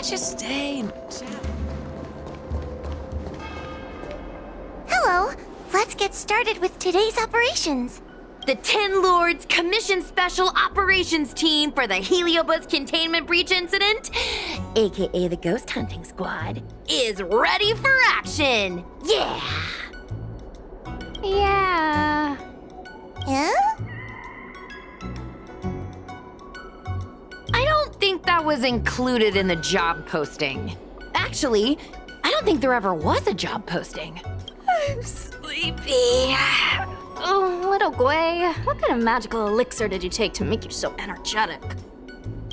don't you stay and chat? Hello. Let's get started with today's operations. The Ten Lords Commission Special Operations Team for the Heliobus Containment Breach Incident, aka the Ghost Hunting Squad, is ready for action! Yeah! Yeah. I don't think that was included in the job posting. Actually, I don't think there ever was a job posting. I'm sleepy. Oh, little Gui, what kind of magical elixir did you take to make you so energetic?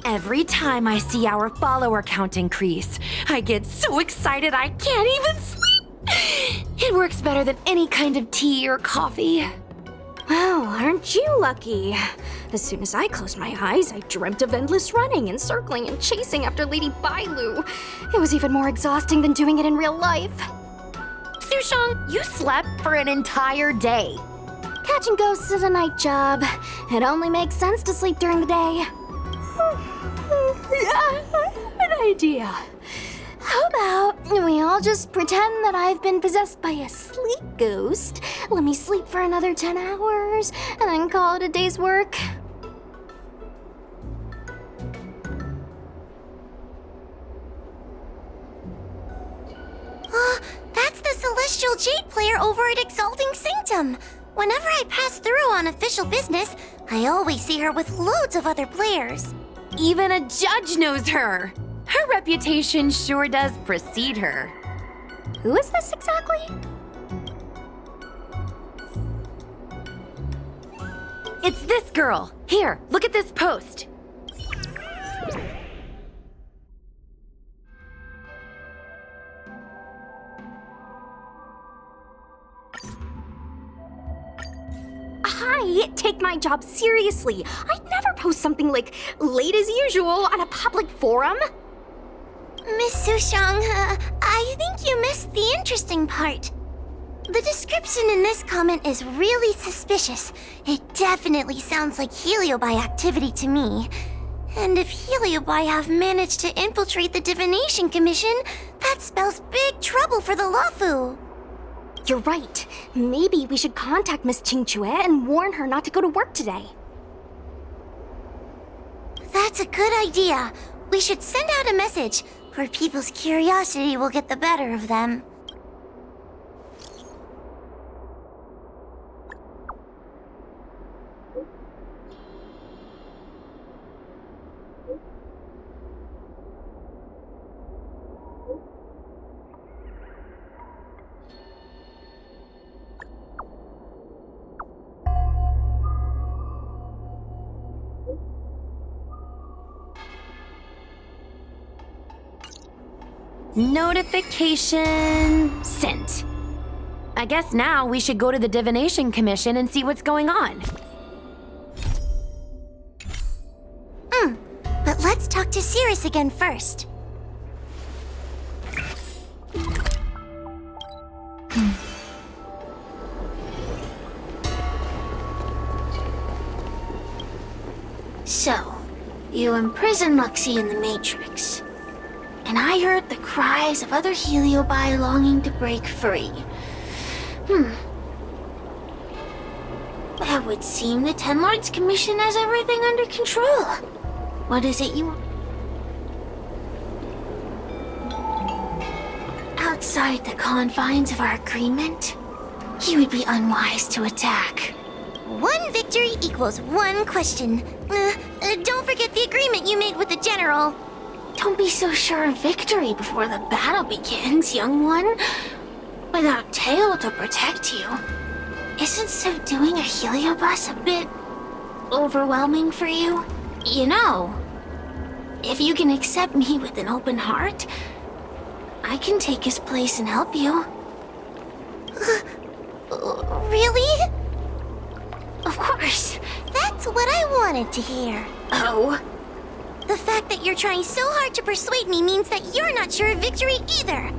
Every time I see our follower count increase, I get so excited I can't even sleep. It works better than any kind of tea or coffee. Well, aren't you lucky? As soon as I closed my eyes, I dreamt of endless running and circling and chasing after Lady Bailu. It was even more exhausting than doing it in real life. Xuan, you slept for an entire day. Catching ghosts is a night job. It only makes sense to sleep during the day. Yeah, I have an idea. How about we all just pretend that I've been possessed by a sleep ghost? Let me sleep for another 10 hours, and then call it a day's work. That's the Celestial Jade player over at Exalting Sanctum. Whenever I pass through on official business, I always see her with loads of other players. Even a judge knows her. Her reputation sure does precede her. Who is this exactly? It's this girl. Here, look at this post. Hi, take my job seriously. I'd never post something like late as usual on a public forum. Miss Xuan, I think you missed the interesting part. The description in this comment is really suspicious. It definitely sounds like Heliobi activity to me. And if Heliobi have managed to infiltrate the Divination Commission, that spells big trouble for the Luofu. You're right. Maybe we should contact Miss qingque and warn her not to go to work today. That's a good idea. We should send out a message, or people's curiosity will get the better of them. Notification sent. I guess now we should go to the Divination Commission and see what's going on. But let's talk to Cirrus again first. So, you imprisoned Luxie in the Matrix. And I heard the cries of other Heliobi longing to break free. That would seem the Ten Lords Commission has everything under control. What is it you... Outside the confines of our agreement, you would be unwise to attack. One victory equals one question. Don't forget the agreement you made with the General. Don't be so sure of victory before the battle begins, young one. Without Tail to protect you, isn't subduing a Heliobus a bit overwhelming for you? You know, if you can accept me with an open heart, I can take his place and help you. Really? Of course. That's what I wanted to hear. Oh? The fact that you're trying so hard to persuade me means that you're not sure of victory either.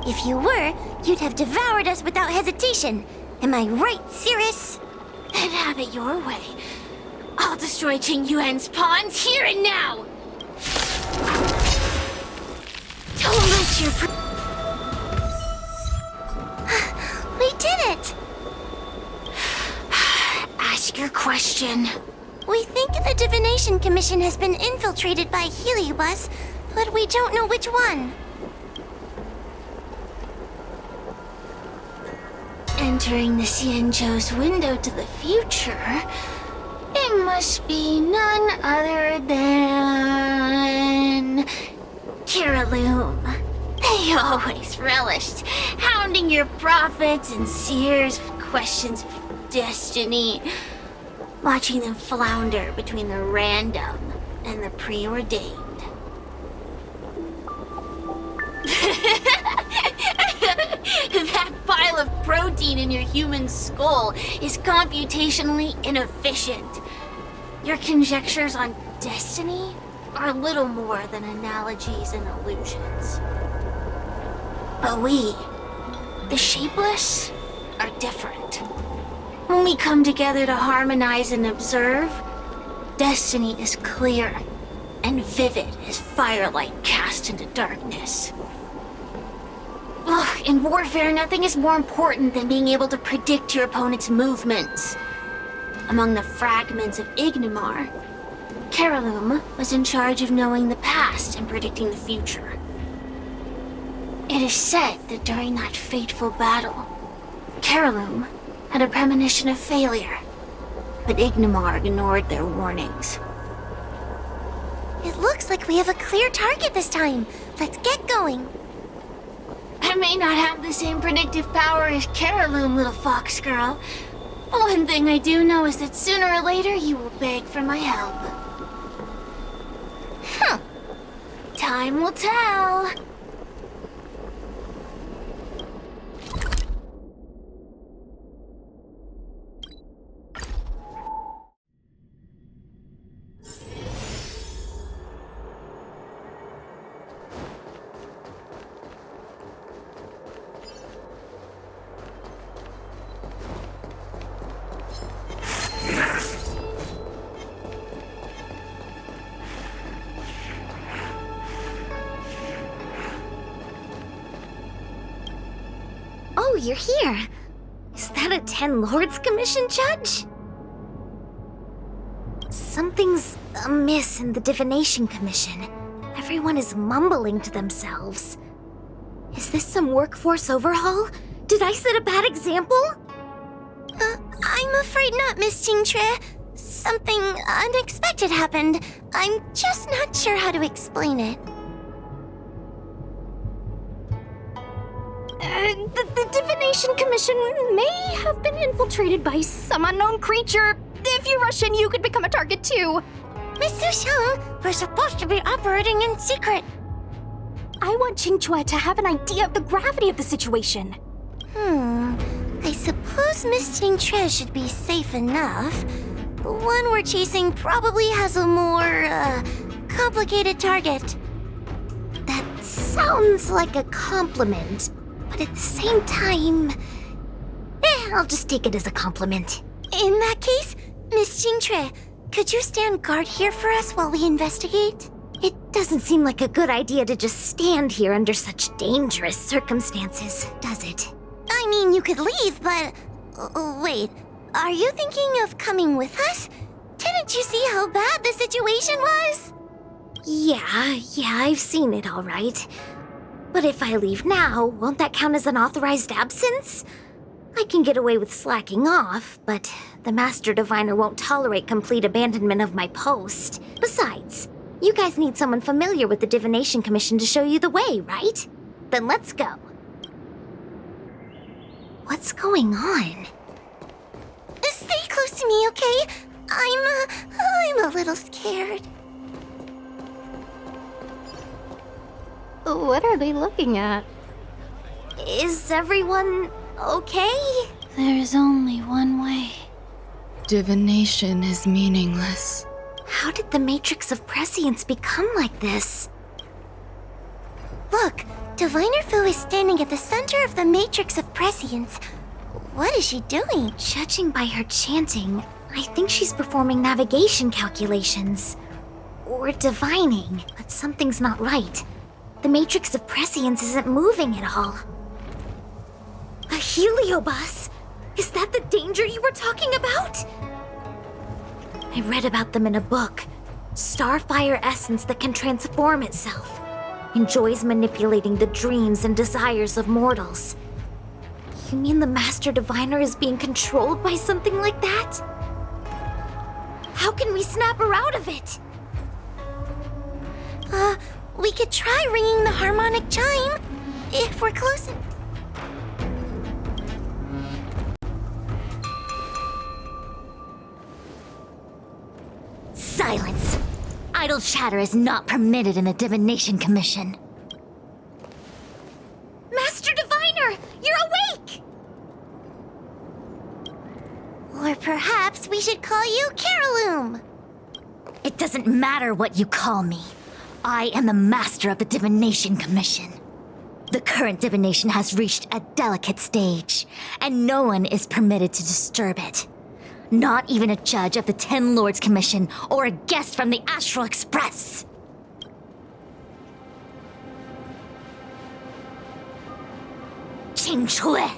If you were, you'd have devoured us without hesitation. Am I right, Cirrus? Then have it your way. I'll destroy Qing Yuan's pawns here and now! Don't let your... We did it! Ask your question. We think the Divination Commission has been infiltrated by a heliobus, but we don't know which one. Entering the Xianzhou's window to the future, it must be none other than... Kiraloom. They always relished hounding your prophets and seers with questions of destiny, watching them flounder between the random and the preordained. That pile of protein in your human skull is computationally inefficient. Your conjectures on destiny are little more than analogies and illusions. But we, the shapeless, are different. When we come together to harmonize and observe, destiny is clear and vivid as firelight cast into darkness. Ugh, in warfare, nothing is more important than being able to predict your opponent's movements. Among the fragments of Ignimar, Kiraloom was in charge of knowing the past and predicting the future. It is said that during that fateful battle, Kiraloom had a premonition of failure, but Ignimar ignored their warnings. It looks like we have a clear target this time. Let's get going. I may not have the same predictive power as Kiraloom, little fox girl. But one thing I do know is that sooner or later you will beg for my help. Huh. Time will tell. Oh, you're here. Is that a 10 Lords Commission judge? Something's amiss in the Divination Commission. Everyone is mumbling to themselves. Is this some workforce overhaul? Did I set a bad example? I'm afraid not, Miss Qingque. Something unexpected happened. I'm just not sure how to explain it. The Divination Commission may have been infiltrated by some unknown creature. If you rush in, you could become a target too. Miss Xuan, we're supposed to be operating in secret. I want Qingque to have an idea of the gravity of the situation. I suppose Miss Qingque should be safe enough. The one we're chasing probably has a more, complicated target. That sounds like a compliment, but at the same time, I'll just take it as a compliment. In that case, Miss Qingque, could you stand guard here for us while we investigate? It doesn't seem like a good idea to just stand here under such dangerous circumstances, does it? I mean, you could leave, but... wait, are you thinking of coming with us? Didn't you see how bad the situation was? Yeah, I've seen it all right. But if I leave now, won't that count as an authorized absence? I can get away with slacking off, but the Master Diviner won't tolerate complete abandonment of my post. Besides, you guys need someone familiar with the Divination Commission to show you the way, right? Then let's go. What's going on? Stay close to me, okay? I'm a little scared. What are they looking at? Is everyone okay? There's only one way. Divination is meaningless. How did the Matrix of Prescience become like this? Look, Diviner Fu is standing at the center of the Matrix of Prescience. What is she doing? Judging by her chanting, I think she's performing navigation calculations. Or divining, but something's not right. The matrix of prescience isn't moving at all. A heliobus? Is that the danger you were talking about? I read about them in a book. Starfire essence that can transform itself. Enjoys manipulating the dreams and desires of mortals. You mean the Master Diviner is being controlled by something like that? How can we snap her out of it? We could try ringing the harmonic chime, if we're close. Silence! Idle chatter is not permitted in the Divination Commission. Master Diviner, you're awake! Or perhaps we should call you Caroloom. It doesn't matter what you call me. I am the master of the Divination Commission. The current divination has reached a delicate stage, and no one is permitted to disturb it. Not even a judge of the 10 Lords Commission or a guest from the Astral Express. qingque,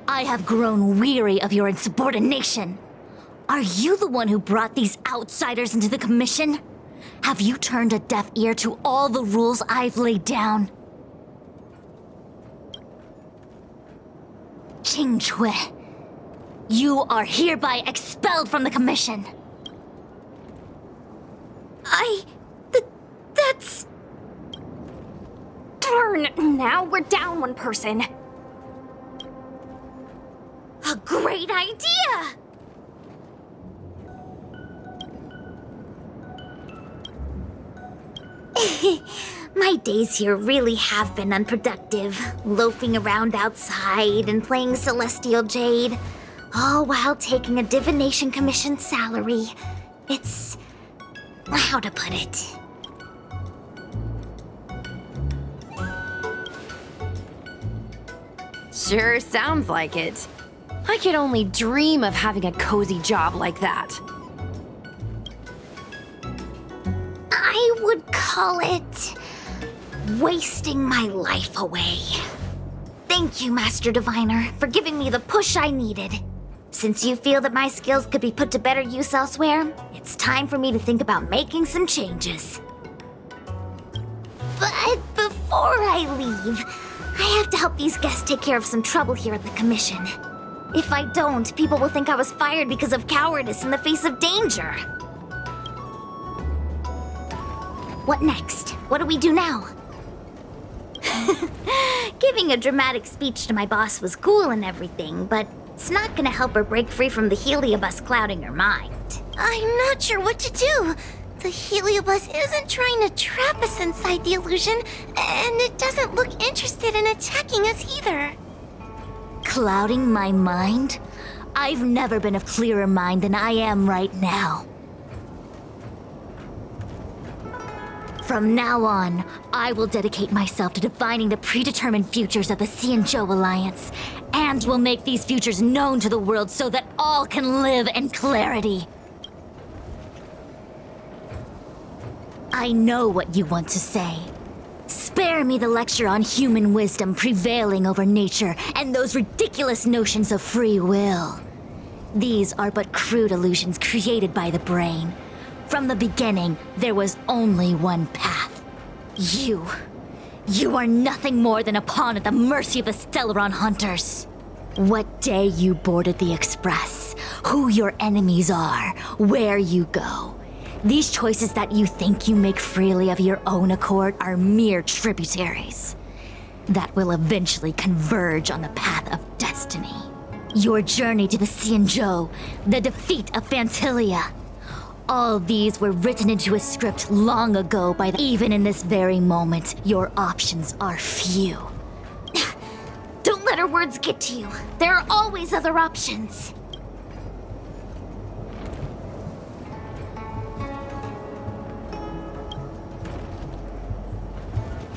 I have grown weary of your insubordination. Are you the one who brought these outsiders into the Commission? Have you turned a deaf ear to all the rules I've laid down? qingque, you are hereby expelled from the Commission. That's... Darn, now we're down one person. a great idea! My days here really have been unproductive, loafing around outside and playing Celestial Jade, all while taking a Divination Commission salary. It's... how to put it? Sure sounds like it. I could only dream of having a cozy job like that. I would call it... wasting my life away. Thank you, Master Diviner, for giving me the push I needed. Since you feel that my skills could be put to better use elsewhere, it's time for me to think about making some changes. But before I leave, I have to help these guests take care of some trouble here at the Commission. If I don't, people will think I was fired because of cowardice in the face of danger. What next? What do we do now? Giving a dramatic speech to my boss was cool and everything, but it's not gonna help her break free from the heliobus clouding her mind. I'm not sure what to do. The heliobus isn't trying to trap us inside the illusion, and it doesn't look interested in attacking us either. Clouding my mind? I've never been of clearer mind than I am right now. From now on, I will dedicate myself to defining the predetermined futures of the Xianzhou Alliance, and will make these futures known to the world so that all can live in clarity. I know what you want to say. Spare me the lecture on human wisdom prevailing over nature and those ridiculous notions of free will. These are but crude illusions created by the brain. From the beginning, there was only one path. You are nothing more than a pawn at the mercy of the Stellaron hunters. What day you boarded the Express, who your enemies are, where you go. These choices that you think you make freely of your own accord are mere tributaries that will eventually converge on the path of destiny. Your journey to the Xianzhou, the defeat of Phantilia. All these were written into a script long ago by even in this very moment, your options are few. Don't let her words get to you. There are always other options.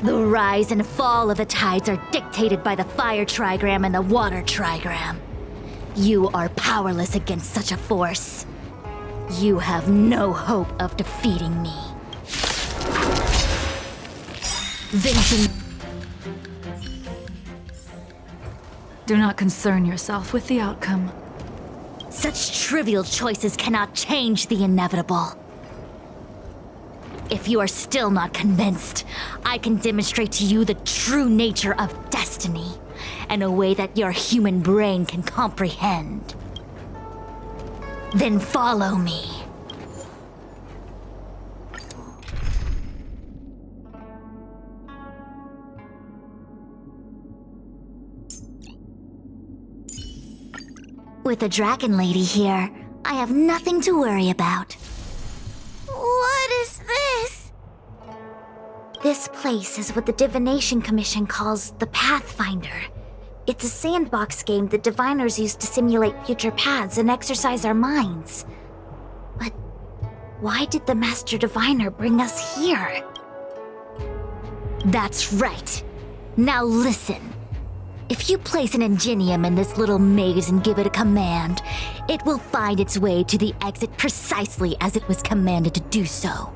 The rise and fall of the tides are dictated by the fire trigram and the water trigram. You are powerless against such a force. You have no hope of defeating me. Vincent. Do not concern yourself with the outcome. Such trivial choices cannot change the inevitable. If you are still not convinced, I can demonstrate to you the true nature of destiny in a way that your human brain can comprehend. Then follow me. With the Dragon Lady here, I have nothing to worry about. What is this? This place is what the Divination Commission calls the Pathfinder. It's a sandbox game that diviners use to simulate future paths and exercise our minds. But why did the Master Diviner bring us here? That's right. Now listen. If you place an ingenium in this little maze and give it a command, it will find its way to the exit precisely as it was commanded to do so.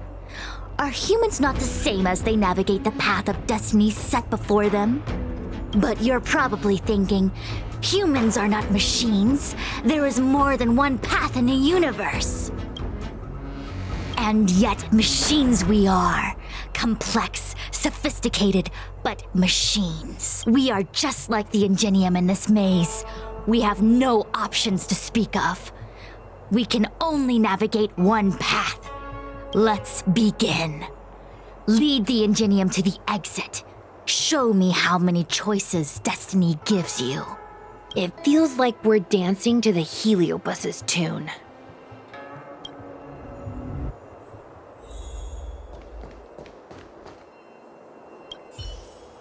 Are humans not the same as they navigate the path of destiny set before them? But you're probably thinking, humans are not machines. There is more than one path in the universe. And yet machines we are. Complex, sophisticated, but machines. We are just like the ingenium in this maze. We have no options to speak of. We can only navigate one path. Let's begin. Lead the ingenium to the exit. Show me how many choices destiny gives you. It feels like we're dancing to the Heliobus's tune.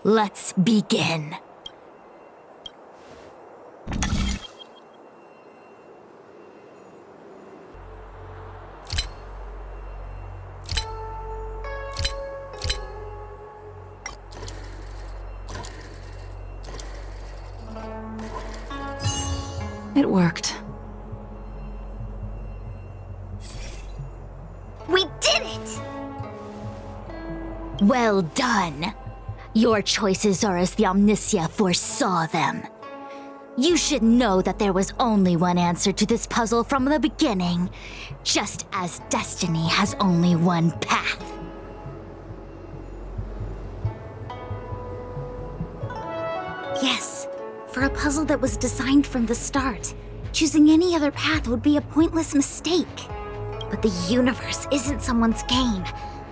Let's begin. It worked. We did it! Well done. Your choices are as the Omnicia foresaw them. You should know that there was only one answer to this puzzle from the beginning, just as destiny has only one path. Yes, for a puzzle that was designed from the start, choosing any other path would be a pointless mistake. But the universe isn't someone's game,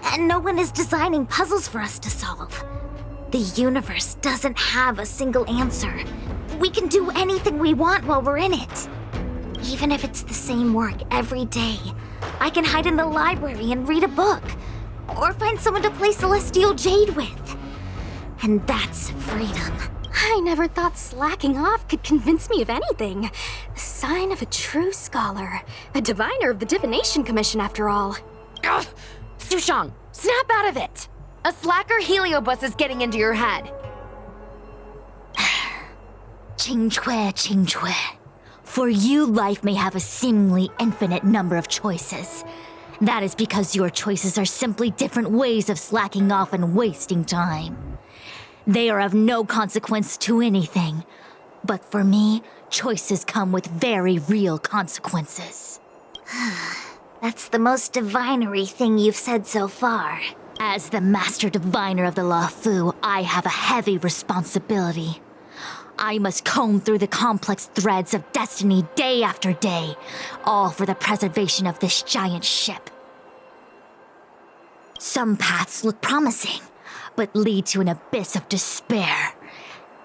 and no one is designing puzzles for us to solve. The universe doesn't have a single answer. We can do anything we want while we're in it. Even if it's the same work every day, I can hide in the library and read a book, or find someone to play Celestial Jade with. And that's freedom. I never thought slacking off could convince me of anything. The sign of a true scholar. A diviner of the Divination Commission, after all. Ugh! Xuan, snap out of it! A slacker Heliobus is getting into your head. qingque. For you, life may have a seemingly infinite number of choices. That is because your choices are simply different ways of slacking off and wasting time. They are of no consequence to anything. But for me, choices come with very real consequences. That's the most divinery thing you've said so far. As the Master Diviner of the Luohuo, I have a heavy responsibility. I must comb through the complex threads of destiny day after day, all for the preservation of this giant ship. Some paths look promising, but lead to an abyss of despair.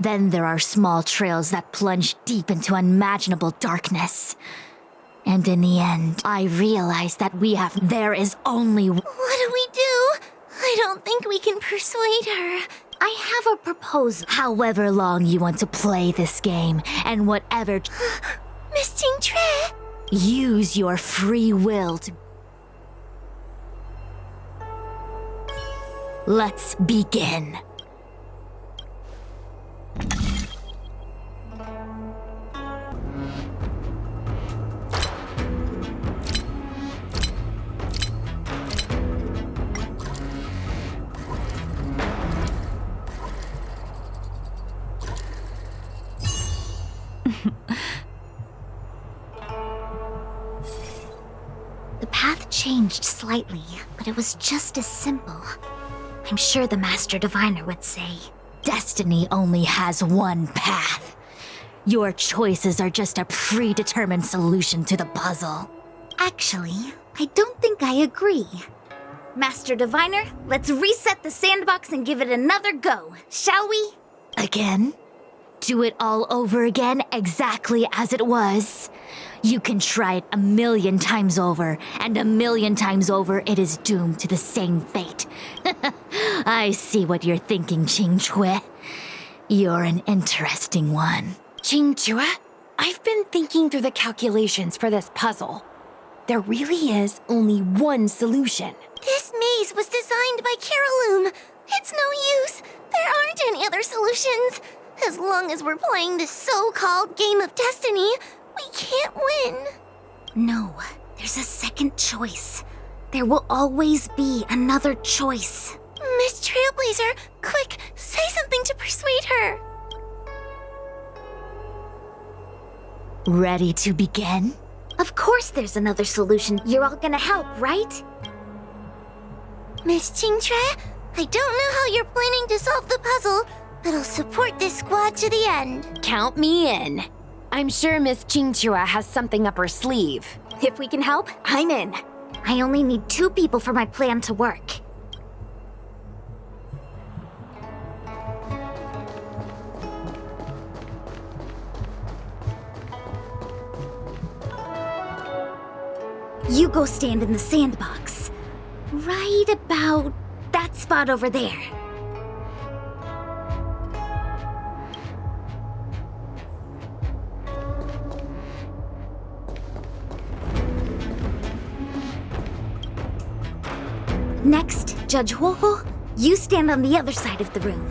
Then there are small trails that plunge deep into unimaginable darkness. And in the end, I realize that there is only... What do we do? I don't think we can persuade her. I have a proposal. However long you want to play this game, and whatever... Miss Qingque? Use your free will to... Let's begin. changed slightly, but it was just as simple. I'm sure the Master Diviner would say, destiny only has one path. Your choices are just a predetermined solution to the puzzle. Actually, I don't think I agree. Master Diviner, let's reset the sandbox and give it another go, shall we? Again? Do it all over again exactly as it was? You can try it 1,000,000 times over, and 1,000,000 times over it is doomed to the same fate. I see what you're thinking, qingque. You're an interesting one. Qingque, I've been thinking through the calculations for this puzzle. There really is only one solution. This maze was designed by Caroloom. It's no use. There aren't any other solutions. As long as we're playing this so-called game of destiny, we can't win. No, there's a second choice. There will always be another choice. Miss Trailblazer, quick, say something to persuade her. Ready to begin? Of course there's another solution. You're all gonna help, right? Miss Qingque, I don't know how you're planning to solve the puzzle, but I'll support this squad to the end. Count me in. I'm sure Miss Qingque has something up her sleeve. If we can help, I'm in. I only need 2 people for my plan to work. You go stand in the sandbox. Right about that spot over there. Next, Judge Huohuo, you stand on the other side of the room.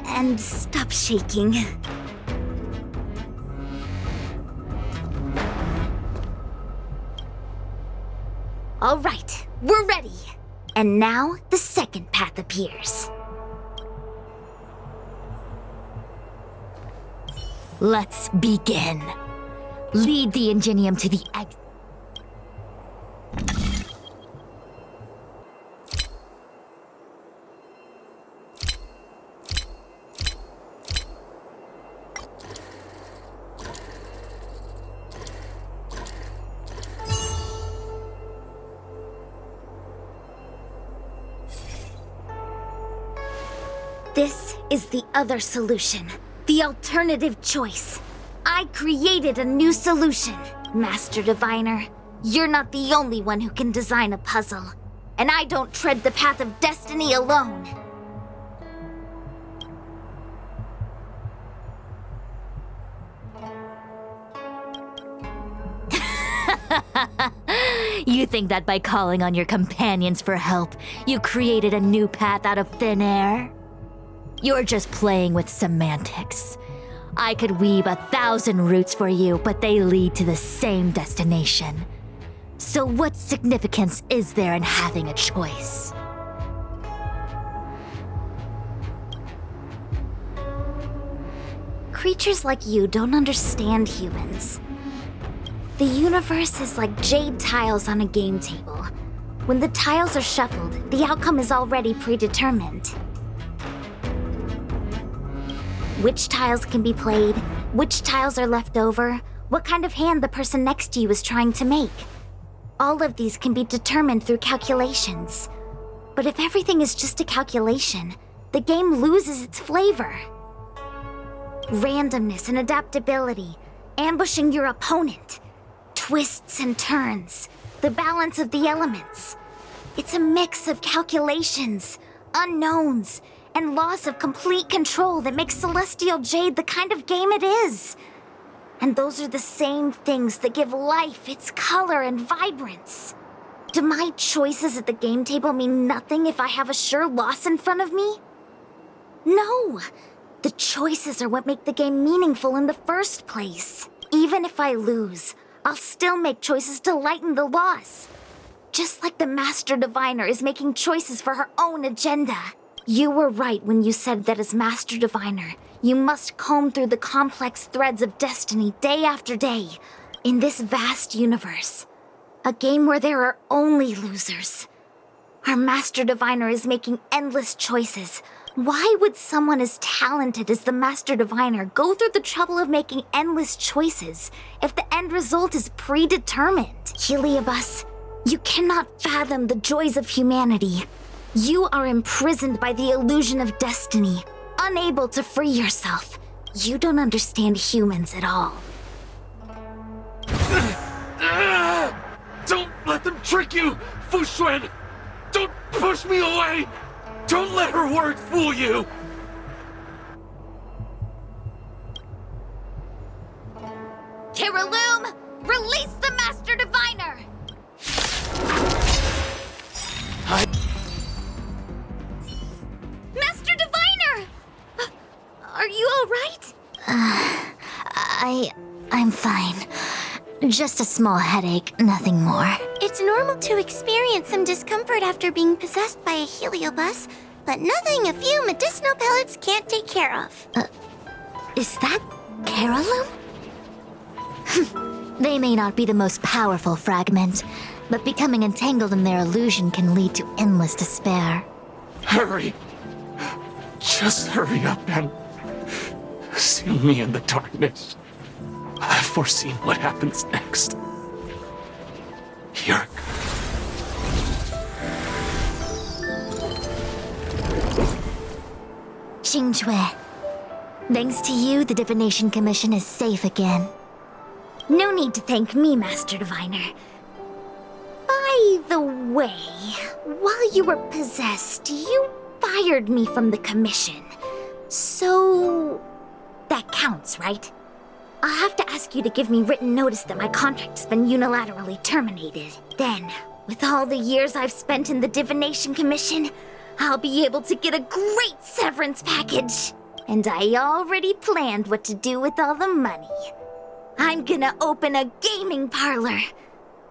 And stop shaking. All right, we're ready. And now, the second path appears. Let's begin. Lead the Ingenium to the exit. This is the other solution, the alternative choice. I created a new solution. Master Diviner, you're not the only one who can design a puzzle, and I don't tread the path of destiny alone. You think that by calling on your companions for help, you created a new path out of thin air? You're just playing with semantics. I could weave 1,000 routes for you, but they lead to the same destination. So what significance is there in having a choice? Creatures like you don't understand humans. The universe is like jade tiles on a game table. When the tiles are shuffled, the outcome is already predetermined. Which tiles can be played, which tiles are left over, what kind of hand the person next to you is trying to make. All of these can be determined through calculations. But if everything is just a calculation, the game loses its flavor. Randomness and adaptability, ambushing your opponent, twists and turns, the balance of the elements. It's a mix of calculations, unknowns, and loss of complete control that makes Celestial Jade the kind of game it is. And those are the same things that give life its color and vibrance. Do my choices at the game table mean nothing if I have a sure loss in front of me? No! The choices are what make the game meaningful in the first place. Even if I lose, I'll still make choices to lighten the loss. Just like the Master Diviner is making choices for her own agenda. You were right when you said that as Master Diviner, you must comb through the complex threads of destiny day after day in this vast universe. A game where there are only losers. Our Master Diviner is making endless choices. Why would someone as talented as the Master Diviner go through the trouble of making endless choices if the end result is predetermined? Heliobus, you cannot fathom the joys of humanity. You are imprisoned by the illusion of destiny, unable to free yourself. You don't understand humans at all. Don't let them trick you, Xuan! Don't push me away! Don't let her words fool you! Kiriloom, release the Master Diviner! Master Diviner! Are you alright? I'm fine. Just a small headache, nothing more. It's normal to experience some discomfort after being possessed by a heliobus, but nothing a few medicinal pellets can't take care of. Is that Kiriloom? They may not be the most powerful fragment, but becoming entangled in their illusion can lead to endless despair. Hurry! Just hurry up and seal me in the darkness. I've foreseen what happens next. Here. qingque. Thanks to you, the Divination Commission is safe again. No need to thank me, Master Diviner. By the way, while you were possessed, you fired me from the Commission. So... that counts, right? I'll have to ask you to give me written notice that my contract's been unilaterally terminated. Then, with all the years I've spent in the Divination Commission, I'll be able to get a great severance package. And I already planned what to do with all the money. I'm gonna open a gaming parlor,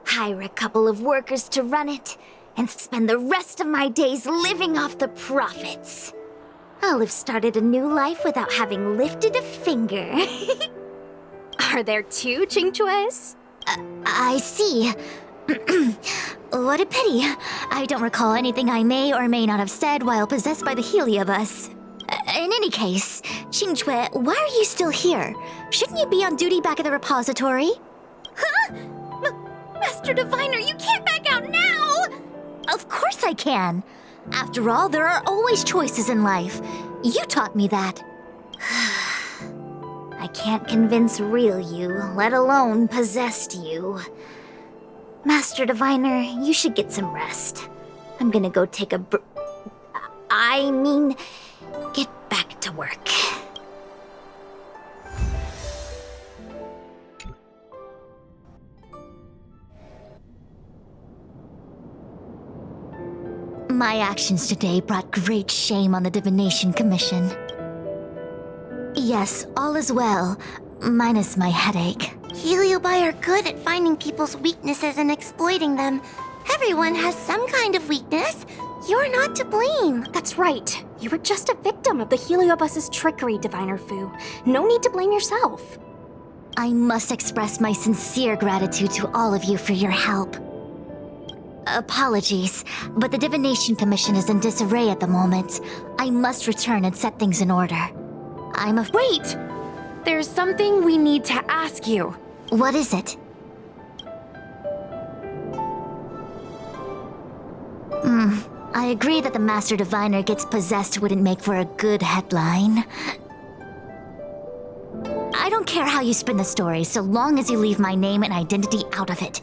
hire a couple of workers to run it, and spend the rest of my days living off the profits. I'll have started a new life without having lifted a finger. Are there two qingques? I see. What a pity. I don't recall anything I may or may not have said while possessed by the Heliobus. In any case, qingque, why are you still here? Shouldn't you be on duty back at the repository? Huh? Master Diviner, you can't back out now! Of course I can. After all, there are always choices in life. You taught me that. I can't convince real you, let alone possessed you. Master Diviner, you should get some rest. I'm gonna go take a get back to work. My actions today brought great shame on the Divination Commission. Yes, all is well, minus my headache. Heliobi are good at finding people's weaknesses and exploiting them. Everyone has some kind of weakness. You're not to blame. That's right. You were just a victim of the Heliobus's trickery, Diviner Fu. No need to blame yourself. I must express my sincere gratitude to all of you for your help. Apologies, but the Divination Commission is in disarray at the moment. I must return and set things in order. Wait! There's something we need to ask you. What is it? I agree that the Master Diviner gets possessed wouldn't make for a good headline. I don't care how you spin the story, so long as you leave my name and identity out of it.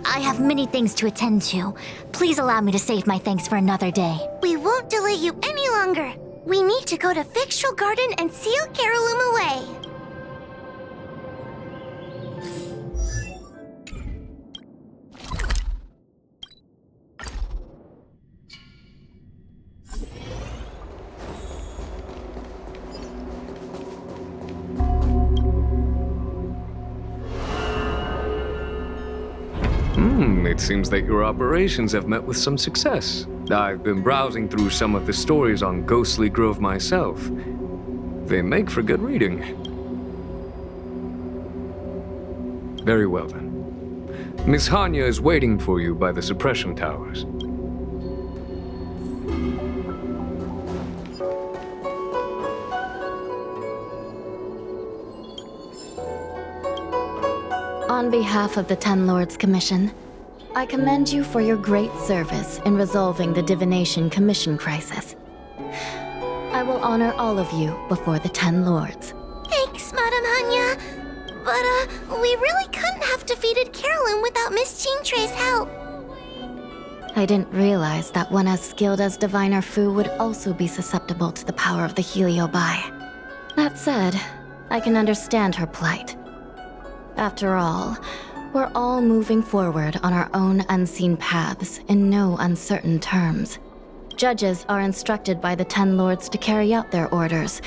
I have many things to attend to. Please allow me to save my thanks for another day. We won't delay you any longer. We need to go to Fictional Garden and seal Kiriloom away. It seems that your operations have met with some success. I've been browsing through some of the stories on Ghostly Grove myself. They make for good reading. Very well then. Miss Hanya is waiting for you by the suppression towers. On behalf of the Ten Lords Commission, I commend you for your great service in resolving the Divination Commission crisis. I will honor all of you before the Ten Lords. Thanks, Madame Hanya. But, we really couldn't have defeated Carolyn without Miss Qingque's help. I didn't realize that one as skilled as Diviner Fu would also be susceptible to the power of the Heliobi. That said, I can understand her plight. After all, we're all moving forward on our own unseen paths in no uncertain terms. Judges are instructed by the Ten Lords to carry out their orders,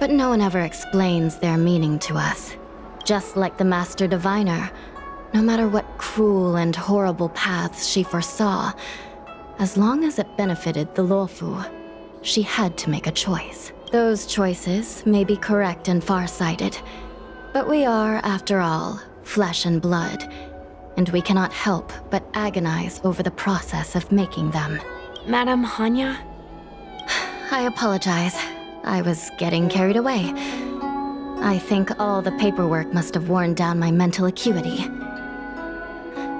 but no one ever explains their meaning to us. Just like the Master Diviner, no matter what cruel and horrible paths she foresaw, as long as it benefited the Luofu, she had to make a choice. Those choices may be correct and far-sighted, but we are, after all, flesh and blood, and we cannot help but agonize over the process of making them. Madame Hanya? I apologize. I was getting carried away. I think all the paperwork must have worn down my mental acuity.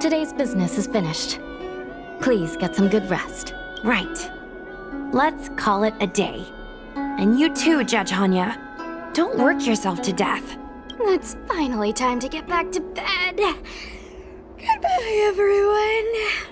Today's business is finished. Please get some good rest. Right. Let's call it a day. And you too, Judge Hanya. Don't work yourself to death. It's finally time to get back to bed. Goodbye, everyone.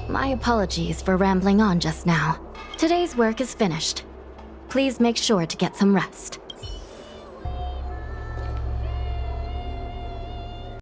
My apologies for rambling on just now. Today's work is finished. Please make sure to get some rest.